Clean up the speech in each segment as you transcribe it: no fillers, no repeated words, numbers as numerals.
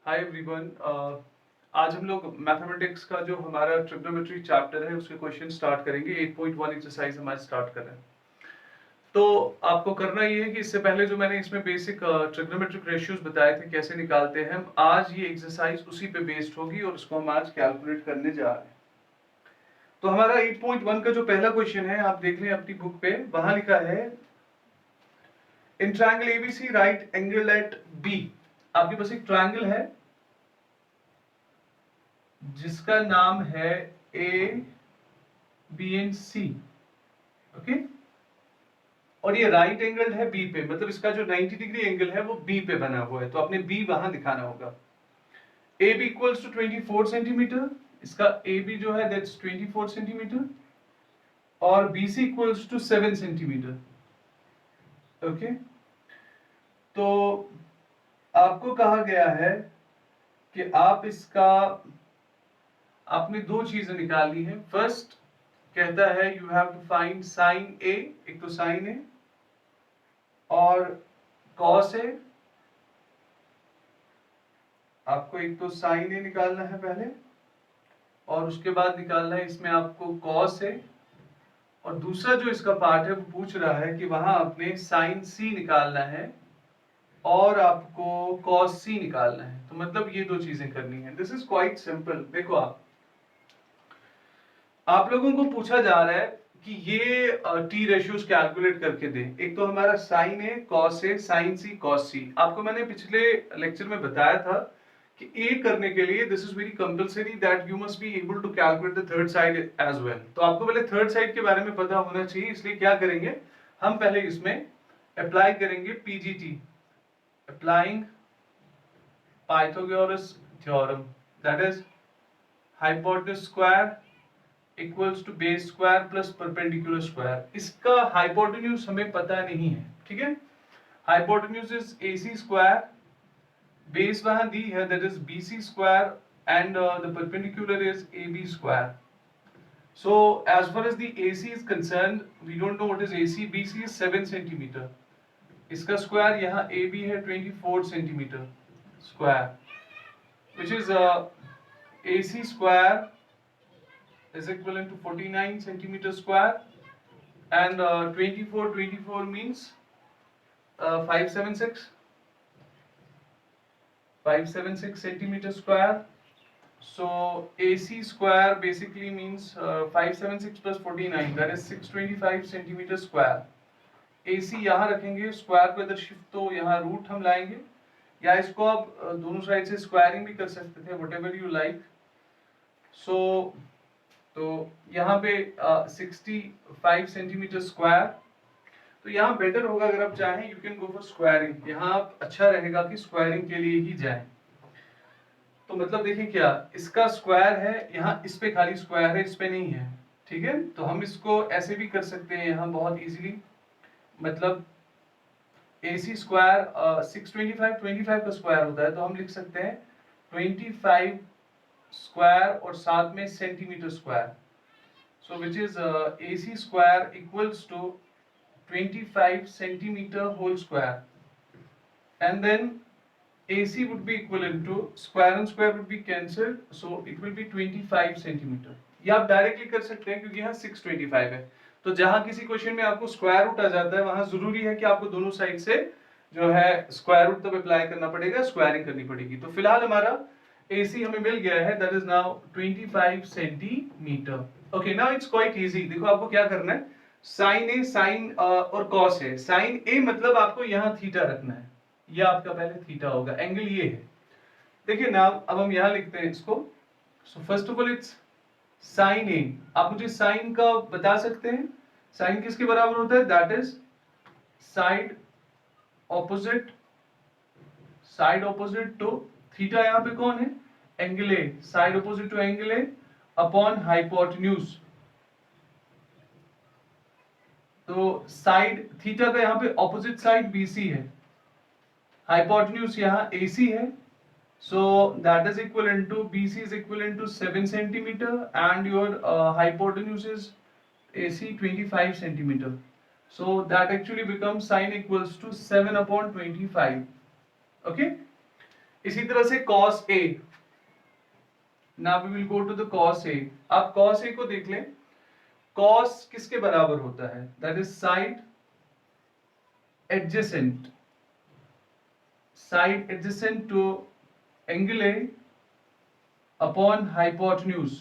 Hi everyone. आज हम लोग मैथमेटिक्स का जो हमारा ट्रिग्नोमेट्री चैप्टर है उसके क्वेश्चन स्टार्ट करेंगे। 8.1 एक्सरसाइज हमारे स्टार्ट कर रहे हैं। तो आपको करना ये है कि इससे पहले जो मैंने इसमें बेसिक ट्रिग्नोमेट्रिक रेशियोज बताए थे कैसे निकालते हैं, हम आज ये एक्सरसाइज उसी पे बेस्ड होगी और उसको हम आज कैलकुलेट करने जा रहे हैं। तो हमारा 8.1 का जो पहला क्वेश्चन है, आप देख लें अपनी बुक पे, वहां लिखा है in triangle ABC right angle at B. आपके पास एक ट्रायंगल है जिसका नाम है A B and C. Okay, और ये राइट एंगल है बी पे, मतलब इसका जो 90 डिग्री एंगल है वो बी पे बना हुआ है, तो आपने बी वहां दिखाना होगा। A B equals to 24 centimetre, इसका ए बी जो है दैट्स 24 सेंटीमीटर, और B C equals to 7 centimetre. Okay, तो आपको कहा गया है कि आप इसका आपने दो चीजें निकालनी है। फर्स्ट कहता है you have to find sine A, एक तो साइन ए और कॉस ए। आपको एक तो साइन ए निकालना है पहले, और उसके बाद निकालना है इसमें आपको कॉस ए, और दूसरा जो इसका पार्ट है वो पूछ रहा है कि वहां आपने साइन सी निकालना है और आपको कॉस सी निकालना है। तो मतलब ये दो चीजें करनी है। This is quite simple. देखो, आप लोगों को पूछा जा रहा है कि ये टी रेशियोज कैलकुलेट करके दें। एक तो हमारा sign A, cos A, sign C, cos सी। आपको मैंने पिछले लेक्चर में बताया था कि ए करने के लिए this is very compulsory that you must be able to calculate the third side as well. तो आपको पहले थर्ड साइड के बारे में पता होना चाहिए, इसलिए क्या करेंगे हम पहले इसमें अप्लाई करेंगे PGT, applying Pythagoras theorem, that is hypotenuse square equals to base square plus perpendicular square. इसका हाइपोटेन्यूज हमें पता नहीं है, ठीक है। Hypotenuse is AC square, base वहां दी है that is BC square, and the perpendicular is AB square. So as far as the AC is concerned, we don't know what is AC. BC is 7 centimetre, इसका square यहाँ AB है 24 centimetre square, which is AC square is equivalent to 49 centimeter square, and 24 means 576 centimeter square. So AC square basically means 576 plus 49, that is 625 centimeter square. AC यहाँ रखेंगे, square को इधर shift, तो यहाँ root हम लाएंगे, या इसको आप दोनों साइड से स्क्वायरिंग भी कर सकते थे, व्हाटएवर यू लाइक। सो तो यहाँ पे 65 सेंटीमीटर स्क्वायर। तो यहाँ बेटर होगा, अगर आप चाहें you can go for squaring. यहाँ आप अच्छा रहेगा कि स्क्वायरिंग के लिए ही जाएं। तो मतलब देखिए क्या, इसका स्क्वायर है यहाँ, इस पे खाली स्क्वायर है, इस पे नहीं है, ठीक है। तो हम इसको ऐसे भी कर सकते हैं यहाँ बहुत इजीली, मतलब AC स्क्वायर 625 का स्क्वायर होता है, तो हम लिख सकते हैं 25 स्क्वायर और साथ में centimetre square. So which is AC square equals to 25 centimeter whole square, and then AC would be equivalent to square and square would be cancelled, so it will be 25 centimeter. ये आप directly कर सकते हैं क्योंकि यहाँ 625 है। तो जहां किसी क्वेश्चन में आपको स्क्वायर रूट आ जाता है वहां जरूरी है कि आपको दोनों साइड से जो है स्क्वायर रूट तब अप्लाई करना पड़ेगा, स्क्वायरिंग करनी पड़ेगी। तो फिलहाल हमारा AC हमें मिल गया है, that is now 25 centimetre. Okay, now it's quite easy. देखो आपको क्या करना है, साइन ए, साइन और कॉस है। साइन ए मतलब आपको यहाँ थीटा रखना है, ये आपका पहले थीटा होगा, एंगल ये है। देखिए नाउ अब हम यहाँ लिखते हैं इसको। So first of all it's sine A. आप मुझे साइन का बता सकते हैं, साइन किसके बराबर होता है, that is side opposite, side opposite to theta. यहाँ पे कौन है, angle A, side opposite to angle A upon hypotenuse. तो साइड थीटा का यहाँ पे ऑपोजिट साइड BC है, हाइपोटेन्यूज यहाँ AC है, so that is equivalent to BC is equivalent to 7 centimeter, and your hypotenuse is AC 25 centimeter, so that actually becomes sin equals to 7 upon 25. Okay, इसी तरह से cos A, now we will go to the cos A। आप cos A को देख लें, cos किसके बराबर होता है, that is adjacent side adjacent to angle A upon hypotenuse.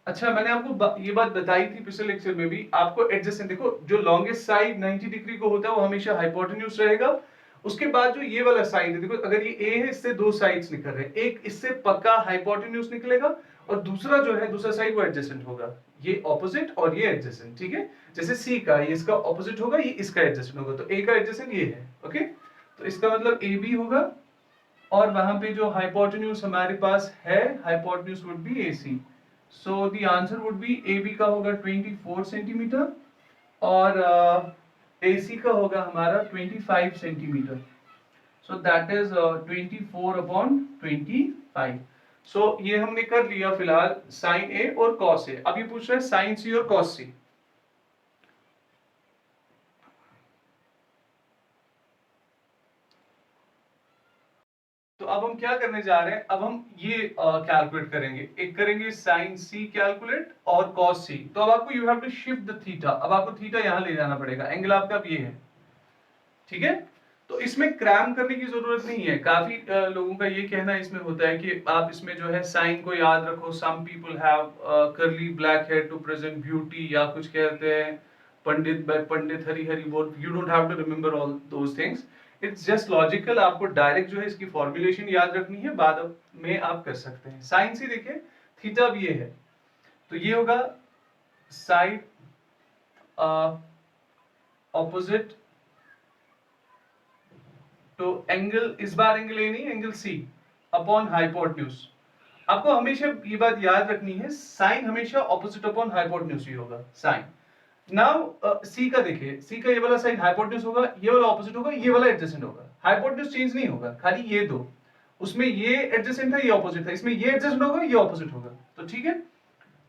अच्छा, मैंने आपको ये बात बताई थी पिछले लेक्चर में भी, आपको एडजेसेंट देखो, जो लॉन्गेस्ट साइड 90 डिग्री को होता है वो हमेशा हाइपोटेन्यूज रहेगा। उसके बाद जो ये वाला साइड है, देखो अगर ये ए है, इससे दो साइड्स निकल रहे हैं, एक इससे पक्का हाइपोटेन्यूज निकलेगा और दूसरा जो है दूसरा साइड वो एडजेसेंट होगा। ये ऑपोजिट और ये एडजेसेंट, ठीक है। जैसे सी का ये इसका ऑपोजिट होगा, ये इसका एडजेसेंट होगा, तो ए का एडजेसेंट ये है, ओके। तो इसका मतलब ए बी होगा, और वहां पे जो हाइपोटेन्यूज हमारे पास है, hypotenuse would be A C. So the answer would be AB का होगा 24 सेंटीमीटर और AC का होगा हमारा 25 centimetre. So that is 24 upon 25। So ये हमने कर लिया फिलहाल sin A और cos A। अब ये पूछ रहा है sin C और cos C। तो अब हम क्या करने जा रहे हैं, अब हम ये कैलकुलेट करेंगे, एक करेंगे साइन सी कैलकुलेट और कॉस सी। तो अब आपको you have to shift the theta, अब आपको थीटा यहां ले जाना पड़ेगा, एंगल आपका अब ये है, ठीक है। तो इसमें क्रैम करने की जरूरत नहीं है। काफी लोगों का ये कहना इसमें होता है कि आप इसमें जो है साइन को याद रखो, some people have curly black hair to present beauty, या कुछ कहते हैं पंडित बाय पंडित हरि हरि बोल, you don't have to remember all those things, it's just logical. आपको डायरेक्ट जो है इसकी फॉर्मुलेशन याद रखनी है, बाद में आप कर सकते हैं। साइन सी देखिए, थीटा भी ये है, तो ये होगा साइड ऑपोजिट तो एंगल, इस बार एंगल ए नहीं, एंगल सी अपॉन हाइपोटेन्यूज। आपको हमेशा ये बात याद रखनी है, साइन हमेशा ऑपोजिट अपॉन हाइपोटेन्यूज ही होगा, साइन। नाउ सी का देखिए, सी का ये वाला साइन हाइपोटेन्यूज होगा, ये वाला ऑपोजिट होगा, ये वाला एडजेसेंट होगा। हाइपोटेन्यूज चेंज नहीं होगा, खाली ये दो, उसमें ये एडजेसेंट था, ये ऑपोजिट था, इसमें ये एडजेसेंट होगा, ये ऑपोजिट होगा, तो ठीक है।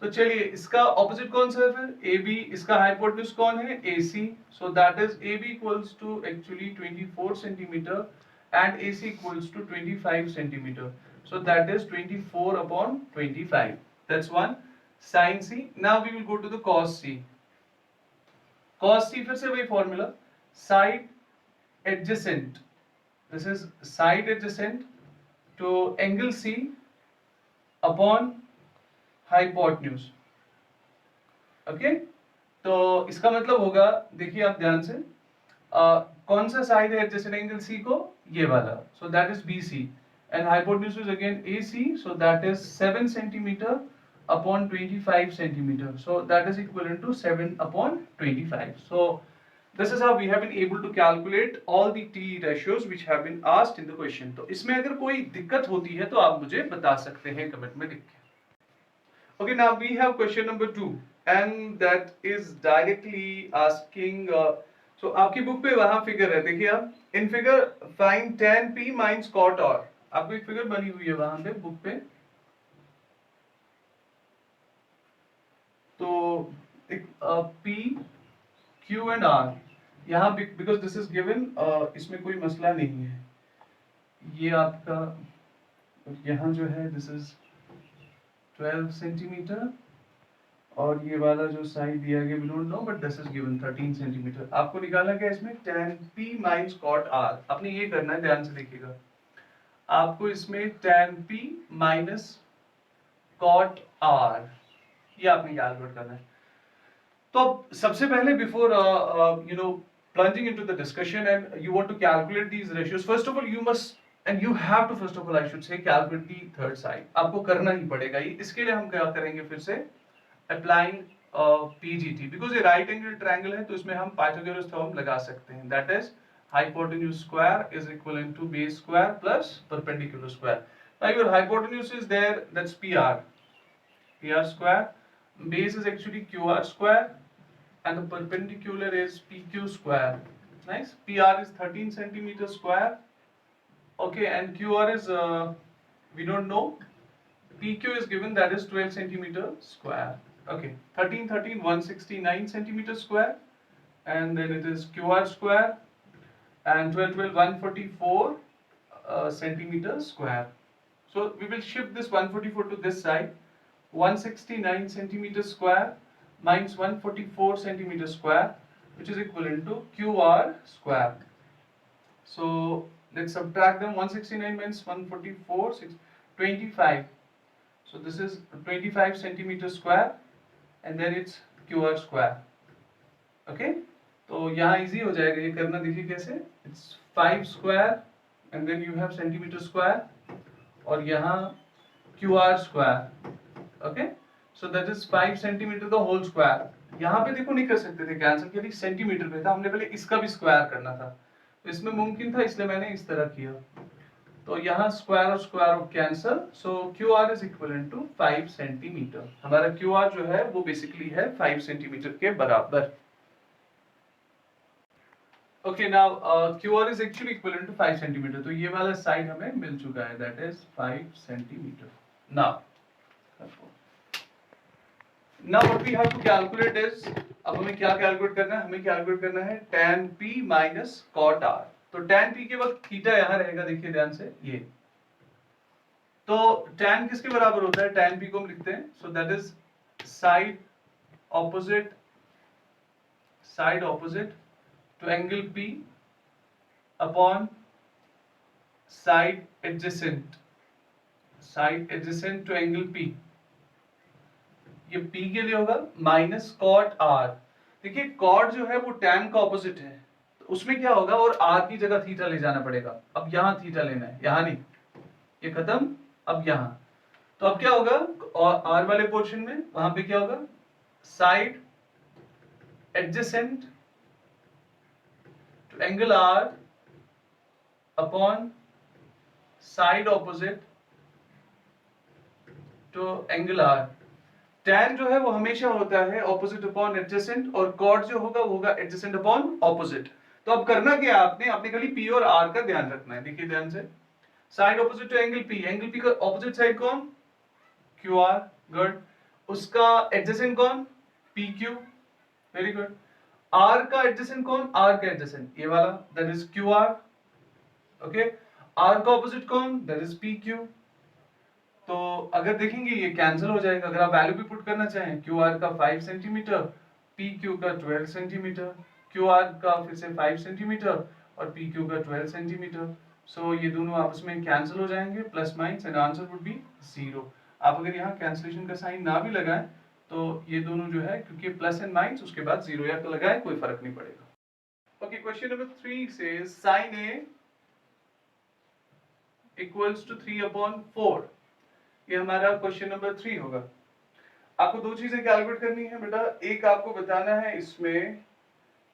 तो चलिए इसका ऑपोजिट कौन सा है फिर, ए बी, इसका हाइपोटेन्यूज कौन है, A C. So that is A B equals to actually 24 centimetre and A C equals to 25 centimetre. So that is 24 upon 25, that's one sine C. Now we will go to the cos C. Cos C फिर से वही formula, side adjacent, this is side adjacent to angle C upon hypotenuse, okay. तो इसका मतलब होगा, देखिए आप ध्यान से, कौन सा साइड है एडजेसेंट एंगल सी को, ये वाला, सो that is BC and hypotenuse is again AC, so that is 7 centimetre upon 25 centimeter, so that is equivalent to 7 upon 25. So this is how we have been able to calculate all the T ratios which have been asked in the question. तो इसमें अगर कोई दिक्कत होती है तो आप मुझे बता सकते हैं कमेंट में लिख के। Okay, now we have question number 2 and that is directly asking so आपकी बुक पे वहां फिगर है, देखिए आप, in figure find tan p minus cot r। आपको एक फिगर बनी हुई है वहां पे बुक पे, तो एक P Q एंड R यहाँ, बिकॉज दिस इज गिवन, इसमें कोई मसला नहीं है। ये आपका यहाँ जो है दिस इज 12 सेंटीमीटर और ये वाला जो साइड दिया गया we don't know but this is given 13 centimetre. आपको निकालना क्या है इसमें, tan P minus cot R। आपने ये करना है, ध्यान से देखिएगा, आपको इसमें tan P minus cot R ये आपने कैलकुलेट करना है। तो अब सबसे पहले before you know plunging into the discussion and you want to calculate these ratios, first of all you must and you have to first of all I should say calculate the third side। आपको करना ही पड़ेगा ये। इसके लिए हम क्या करेंगे, फिर से applying PGT, because ये right angle triangle है तो इसमें हम Pythagoras theorem लगा सकते हैं, that is hypotenuse square is equivalent to base square plus perpendicular square। Now your hypotenuse is there, that's PR square, base is actually QR square and the perpendicular is PQ square, nice। PR is 13 centimeter square, okay, and QR is we don't know, PQ is given, that is 12 centimeter square, okay, 13 13 169 centimeter square, and then it is QR square and 12 12 144 centimeter square. So we will shift this 144 to this side. 169 centimeter square minus 144 centimeter square, which is equivalent to QR square. So let's subtract them. 169 minus 144, 25. So this is 25 centimeter square and then it's QR square. Okay, तो यहाँ easy हो जाएगा ये करना. देखिए कैसे. It's 5 square and then you have centimeter square और यहाँ QR square. Okay, so that is 5 centimeter the whole square. यहाँ पे देखो नहीं कर सकते थे कैंसिल, क्योंकि सेंटीमीटर पे था, हमने पहले इसका भी स्क्वायर करना था, तो इसमें मुमकिन था इसलिए मैंने इस तरह किया. तो यहाँ स्क्वायर और square cancel. So QR is equivalent to 5 centimetre. हमारा QR जो है वो बेसिकली है 5 सेंटीमीटर के बराबर. Okay, now QR is actually equivalent to 5 centimetre. तो ये वाला साइड हमें मिल चुका है, that is 5 centimetre. Now what we have to calculate is, अब हमें क्या कैलकुलेट करना है? हमें कैलकुलेट करना है tan P minus cot R. तो tan P के वक्त थीटा यहाँ रहेगा, देखिए ध्यान से ये. तो tan किसके बराबर होता है? tan P को हम लिखते हैं, so that is side opposite to angle P upon side adjacent to angle P. ये P के लिए होगा माइनस कॉट R. देखिए कॉट जो है वो tan का ऑपोजिट है, तो उसमें क्या होगा, और R की जगह थीटा ले जाना पड़ेगा. अब यहाँ थीटा लेना है, यहाँ नहीं, ये खत्म. अब यहाँ, तो अब क्या होगा, और R वाले पोर्शन में वहां पे क्या होगा, side adjacent to angle R upon side opposite to angle R. tan जो है वो हमेशा होता है ऑपोजिट अपॉन एडजेसेंट, और कॉट जो होगा वो होगा एडजेसेंट अपॉन ऑपोजिट. तो अब करना क्या है, आपने खाली P और R का ध्यान रखना है. देखिए ध्यान से, side opposite to angle P का ऑपोजिट साइड कौन, QR. गुड. उसका एडजेसेंट कौन, PQ. Very good. R का एडजेसेंट कौन, R का एडजेसेंट ये वाला, that is QR. Okay, R का ऑपोजिट कौन, दैट इज PQ. तो अगर देखेंगे ये कैंसिल हो जाएगा. अगर आप वैल्यू भी पुट करना चाहें, QR का 5 सेंटीमीटर, PQ का 12 सेंटीमीटर, QR का फिर से 5 सेंटीमीटर और PQ का 12 सेंटीमीटर. सो ये दोनों आपस में कैंसिल हो जाएंगे, plus minus, and answer would be 0. आप अगर यहाँ कैंसिलेशन का साइन ना भी लगाएं तो ये दोनों जो है, क्योंकि प्लस एंड माइनस उसके बाद 0 या लगाए कोई फर्क नहीं पड़ेगा. Okay, question number 3 says sin A equals to 3/4. ये हमारा क्वेश्चन नंबर 3 होगा. आपको दो चीजें कैलकुलेट करनी है बेटा. एक आपको बताना है इसमें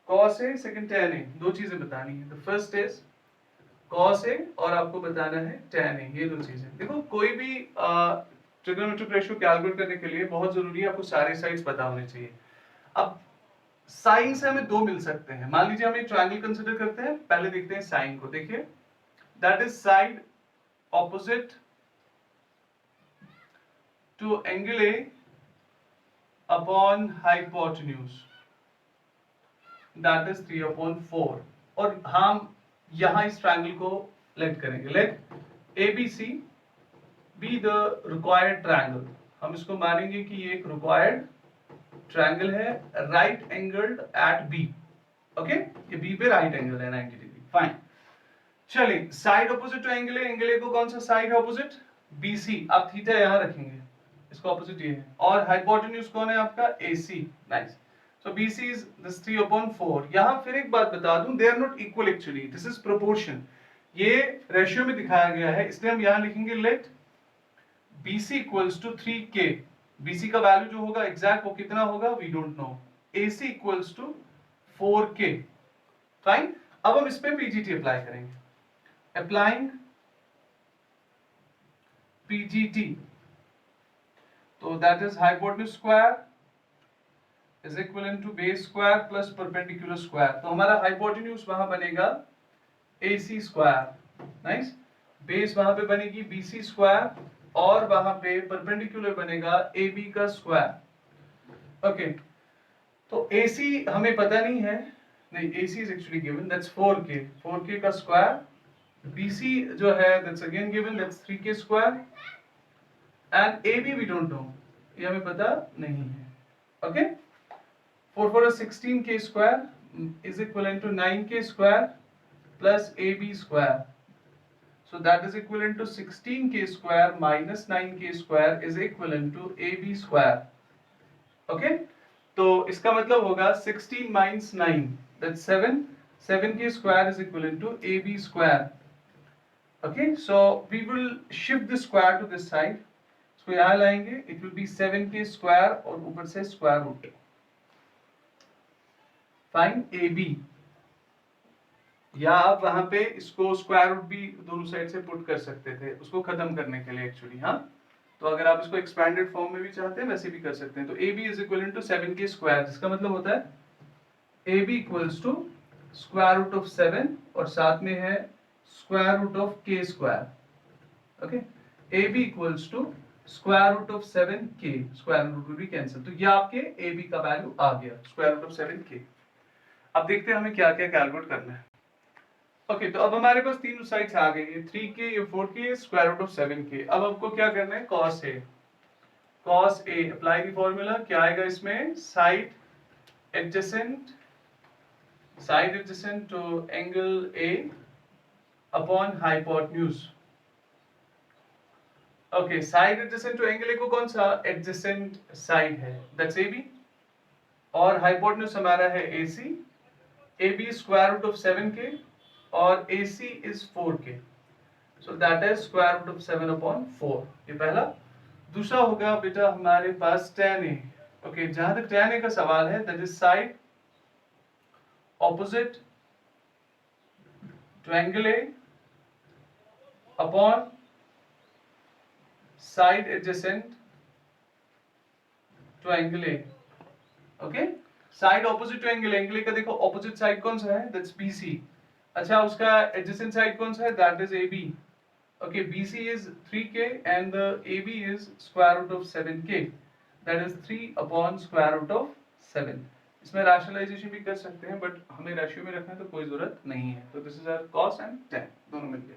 cos A, second tan A. दो चीजें बतानी है. The first is cos A और आपको बताना है tan A. ये दो चीजें. देखो कोई भी ट्रिग्नोमेट्रिक रेशियो कैलकुलेट करने के लिए बहुत जरूरी है आपको सारे साइड्स पता होने चाहिए. अब साइन से हमें दो मिल सकते हैं. मान लीजिए हम एक ट्रायंगल कंसीडर करते हैं. पहले देखते हैं साइन को. देखिए that is side opposite to angle A upon hypotenuse, that is 3/4. और हम यहाँ इस ट्रायंगल को लेट करेंगे. Let ABC be the required triangle. हम इसको मानेंगे कि ये एक रिक्वायर्ड ट्रायंगल है, right angled at B. Okay, ये B पे राइट एंगल है 90 डिग्री. फाइन. चलिए, side opposite to angle A को कौन सा साइड ऑपोजिट, BC. आप थीटा यहाँ रखेंगे, इसको ऑपोजिट ये है, और हाइपोटेन्यूज कौन है आपका, AC. Nice. So BC is this 3/4. यहाँ फिर एक बात बता दूं, they are not equal actually, this is proportion. ये रेशियो में दिखाया गया है, इसलिए हम यहाँ लिखेंगे let BC equals to 3K. BC का वैल्यू जो होगा एग्जैक्ट वो कितना होगा, we don't know. AC equals to 4K. Fine. अब हम इस पे PGT अप्लाई करेंगे. अप्लाइंग PGT, तो that is hypotenuse square is equivalent to base square plus perpendicular square. तो हमारा hypotenuse वहां बनेगा AC square. नाइस. बेस वहां पे बनेगी BC square और वहां पे perpendicular बनेगा AB का square. ओके, तो AC हमें पता नहीं है, नहीं, AC is actually given, that's 4k, 4k का स्क्वायर, BC जो है that's again given, that's 3k square, and AB we don't know, ये हमें पता नहीं है. Okay, 4 4 is 16k square is equivalent to 9k square plus AB square. So that is equivalent to 16k square minus 9k square is equivalent to AB square. Okay, तो इसका मतलब होगा 16 minus 9, that's 7. 7k square is equivalent to AB square. Okay, so we will shift the square to this side. इसको यहाँ लाएंगे, it will be 7k square और ऊपर से square root. Find AB. या आप वहां पे इसको स्क्वायर रूट भी दोनों साइड से पुट कर सकते थे, उसको खत्म करने के लिए एक्चुअली. हाँ, तो अगर आप इसको एक्सपैंडेड फॉर्म में भी चाहते हैं वैसे भी कर सकते हैं. तो AB is equal to 7k square, जिसका मतलब होता है AB equals to square root of 7 और साथ में है square root of k square. Okay, AB equals to square root of 7k, square root भी कैंसिल, तो ये आपके AB का वैल्यू आ गया, स्क्वायर रूट ऑफ 7k. अब देखते हैं हमें क्या क्या कैलकुलेट करना है. ओके, तो अब हमारे पास तीनों साइड्स आ गई है, 3k, ये 4k, square root of 7k. अब आपको क्या करना है, cos A. cos A apply the formula, क्या आएगा इसमें, side adjacent to angle A upon hypotenuse. Okay, side adjacent to angle A को कौन सा एडजेसेंट साइड है, दैट्स AB, और हाइपोटेन्यूज हमारा है AC. AB square root of 7k और AC is 4k, so that is square root of 7 upon 4. ये पहला. दूसरा होगा बेटा हमारे पास tan A. ओके, जहां तक tan A का सवाल है, that is side opposite to angle A upon side adjacent to angle A. Okay, side opposite to angle, angle A का देखो ऑपोजिट साइड कौन सा है, that's BC. अच्छा, उसका एडजेसेंट साइड कौन सा है, that is AB. Okay, BC is 3k and the AB is square root of 7k, that is 3 upon square root of 7. इसमें रैशनलाइजेशन भी कर सकते हैं, बट हमें रेशियो में रखना तो कोई जरूरत नहीं है. तो this is our cos and tan दोनों मिल गए.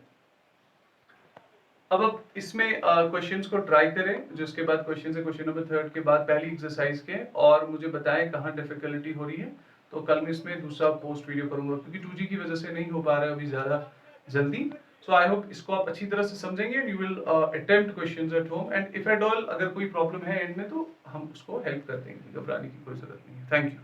अब इसमें क्वेश्चंस को ट्राई करें, जिसके बाद क्वेश्चन है क्वेश्चन नंबर 3 के बाद पहली एक्सरसाइज के, और मुझे बताएं कहाँ डिफिकल्टी हो रही है. तो कल मैं इसमें दूसरा पोस्ट वीडियो करूंगा, क्योंकि 2G की वजह से नहीं हो पा रहा है अभी ज़्यादा जल्दी. सो आई होप इसको आप अच्छी तरह से समझेंगे. You will attempt questions at home, and if at all अगर कोई प्रॉब्लम है एंड में तो हम उसको हेल्प कर देंगे, घबराने की कोई जरूरत नहीं है. Thank you.